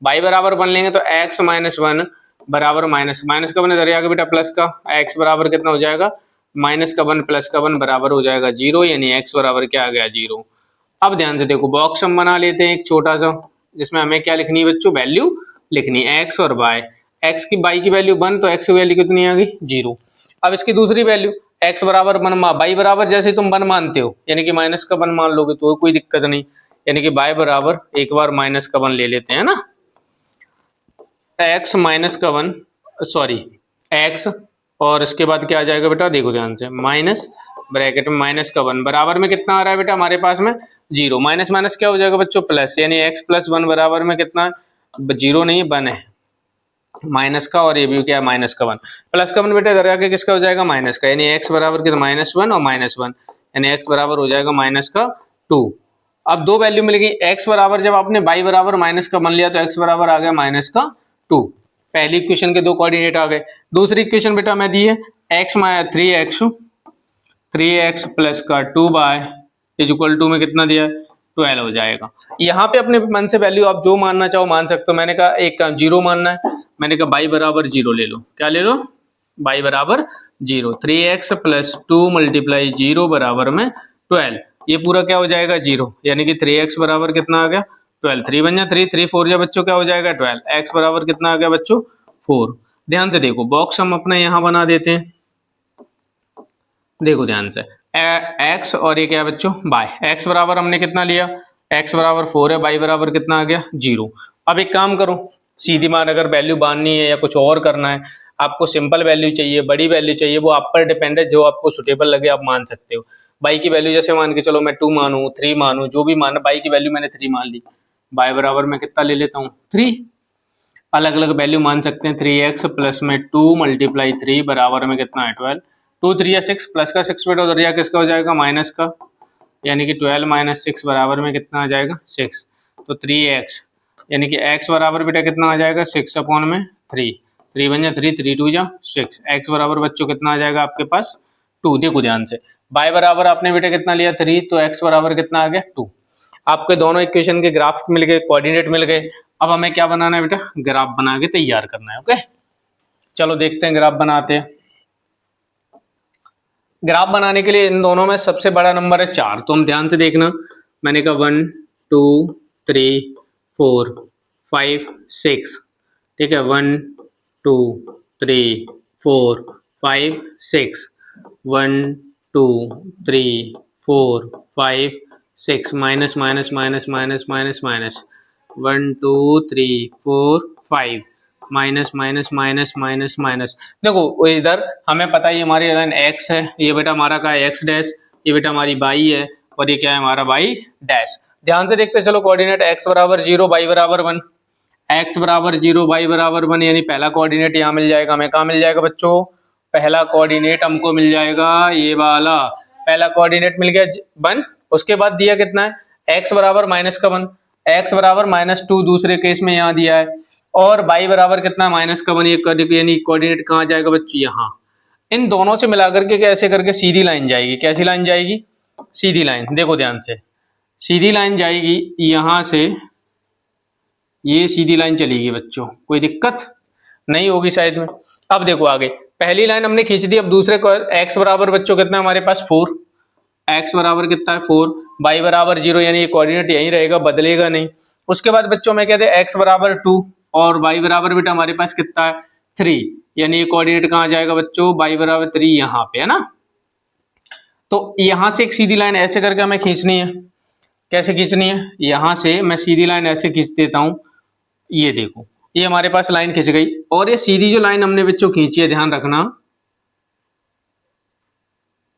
y बराबर 1 लेंगे तो x माइनस 1 बराबर माइनस माइनस का 1 इधर आगे बेटा प्लस का, x बराबर कितना हो जाएगा माइनस का 1 प्लस का 1 बराबर हो जाएगा 0, यानी x बराबर क्या आ गया 0। अब ध्यान से देखो बॉक्स हम बना लेते हैं एक छोटा सा, जिसमें हमें क्या लिखनी है बच्चों, वैल्यू लिखनी है x और y, x की y की वैल्यू 1 तो x की वैल्यू कितनी आ गई 0। अब इसकी दूसरी वैल्यू x बराबर 1 y बराबर जैसे तुम 1 मानते हो यानी कि माइनस का 1 मान लोगे तो कोई दिक्कत नहीं, यानी कि y बराबर एक बार माइनस का 1 ले लेते हैं ना, x माइनस का 1 सॉरी x और इसके बाद क्या आ जाएगा बेटा, देखो ध्यान से माइनस ब्रैकेट में माइनस का 1 बराबर में कितना आ रहा है बेटा हमारे पास में 0, माइनस माइनस क्या हो जाएगा बच्चों प्लस, यानी x प्लस 1 बराबर में कितना 0 नहीं 1 है माइनस का, और ये भी क्या है माइनस का 1, प्लस का 1 बेटा इधर आके किसका हो जाएगा माइनस का, यानी x बराबर कितना माइनस 1 और माइनस 1, यानी x बराबर हो जाएगा माइनस का 2। अब दो वैल्यू मिलेगी, x बराबर जब आपने y बराबर माइनस का 1 लिया तो x बराबर आ गया माइनस का 2, पहली इक्वेशन के दो कोऑर्डिनेट आ गए। दूसरी इक्वेशन बेटा मैं दी है x माइनस 3x प्लस का 2 बाय इज इक्वल टू में कितना दिया है 12 हो जाएगा। यहाँ पे अपने मन से वैल्यू आप जो मानना चाहो मान सकते हो, मैंने कहा एक का 0 मानना है, मैंने कहा y बराबर 0 ले लो, क्या ले लो y बराबर 0, 3x प्लस 2 मल्टीप्लाई 0 बराबर में 12, ये पूरा क्या हो जाएगा 0, यानी कि 3x बराबर कितना आ गया 12, 3 बन जा 3, 3 4 जा बच्चों क्या हो जाएगा 12, x बराबर कितना आ गया बच्चों 4। ध्यान से देखो बॉक्स हम अपना यहाँ बना देते हैं, देखो ध्यान से x और ये क्या है बच्चों y, x बराबर हमने कितना लिया x बराबर 4 है, y बराबर कितना आ गया 0। अब एक काम करो सीधी मान, अगर वैल्यू बांधनी है या कुछ और करना है, आपको सिंपल वैल्यू चाहिए बड़ी वैल्यू चाहिए, वो आप पर डिपेंड है, जो आपको सुटेबल लगे आप मान सकते हो। y की वैल्यू जैसे मान के चलो मैं 2 मानूं 3 मानूं जो भी माना, y की वैल्यू मैंने 3 मान ली, y बराबर मैं कितना ले लेता हूँ 3, अलग अलग वैल्यू मान सकते हैं, 3x प्लस में 2 मल्टीप्लाई 3 बराबर में कितना है 12, 2 3 6 प्लस का 6 बेटा उधर किसका हो जाएगा माइनस का, यानी कि 12 माइनस 6 बराबर में कितना आ जाएगा 6, तो 3x यानी कि x बराबर बेटा कितना आ जाएगा 6 अपॉन में 3, 3 बन जा 3, 3 2 जा 6, x बराबर बच्चों कितना आ जाएगा आपके पास 2। देखो ध्यान से y बराबर आपने बेटा कितना लिया 3, तो x बराबर कितना आ गया 2। आपके दोनों इक्वेशन के ग्राफ मिल गए, कोऑर्डिनेट मिल गए। अब हमें क्या बनाना है बेटा, ग्राफ बना के तैयार करना है। ओके, चलो देखते हैं ग्राफ बनाते हैं। ग्राफ बनाने के लिए इन दोनों में सबसे बड़ा नंबर है 4, तो हम ध्यान से देखना। मैंने कहा 1 2 3 4 5 6, ठीक है, 1 2 3 4 5 6, 1 2 3 4 5 6, minus minus minus minus minus minus, 1 2 3 4 5, minus minus minus minus minus. देखो इधर हमें पता है ये हमारी लाइन x है, ये बेटा हमारा का है x डैश, ये बेटा हमारी y है, और ये क्या है हमारा y डैश। ध्यान से देखते चलो, कोऑर्डिनेट x बराबर 0 y बराबर 1, x बराबर 0 y बराबर 1, यानी पहला कोऑर्डिनेट यहाँ मिल जाएगा हमें। कहाँ मिल जाएगा बच्चों, पहला कोऑर्डिनेट हमको मिल जाएगा ये वाला, पहला कोऑर्डिनेट मिल गया 1। उसके बाद दिया कितना है, x बराबर माइनस का 1, x बराबर -2 दूसरे केस में यहाँ दिया है, और y बराबर कितना माइनस का 1, यानी कोऑर्डिनेट कहाँ जाएगा बच्चों, यहाँ। इन दोनों से मिलाकर के कैसे करके सीधी लाइन जाएगी, कैसी लाइन जाएगी, सीधी लाइन। देखो ध्यान से, सीधी लाइन जाएगी यहाँ से, ये सीधी लाइन चलेगी बच्चों, कोई दिक्कत नहीं होगी शायद में। अब देखो आगे, पहली लाइन हमने खींच दी, अब दूसरे को x बराबर बच्चों कितना हमारे पास 4, x बराबर कितना है 4, y बराबर 0, यानी ये कोऑर्डिनेट यहीं रहेगा, बदलेगा नहीं। उसके बाद बच्चों में कहते हैं x बराबर 2 और y बराबर बेटा हमारे पास कितना है 3, यानी ये कोऑर्डिनेट कहाँ जाएगा बच्चों, y बराबर 3 यहाँ पे है ना। तो यहाँ से एक सीधी लाइन ऐसे करके हमें खींचनी है। कैसे खींचनी है, यहाँ से मैं सीधी लाइन ऐसे खींच देता हूँ, ये देखो ये हमारे पास लाइन खिंच गई। और ये सीधी जो लाइन हमने बच्चों खींची है, ध्यान रखना,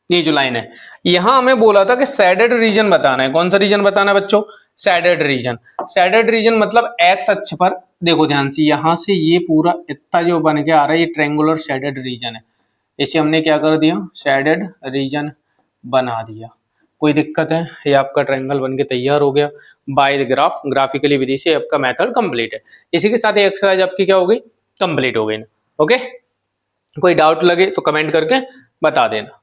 ये जो लाइन है, यहां हमें बोला था कि सैडेड रीजन बताना है। कौन सा रीजन बताना है बच्चों, सैडेड रीजन। सैडेड रीजन मतलब एक्स अक्ष पर, देखो ध्यान से, यहां से ये पूरा इतना जो बन के आ रहा है, ये ट्रायंगुलर सैडेड रीजन है। इसे हमने क्या कर दिया, सैडेड रीजन बना दिया। कोई दिक्कत है, ये आपका ट्रायंगल बन के तैयार हो गया बाय द ग्राफ, ग्राफिकली विधि से आपका मेथड कंप्लीट है। इसी के साथ एक्सरसाइज आपकी क्या हो गई, कंप्लीट हो गई। ओके, कोई डाउट लगे तो कमेंट करके बता देना।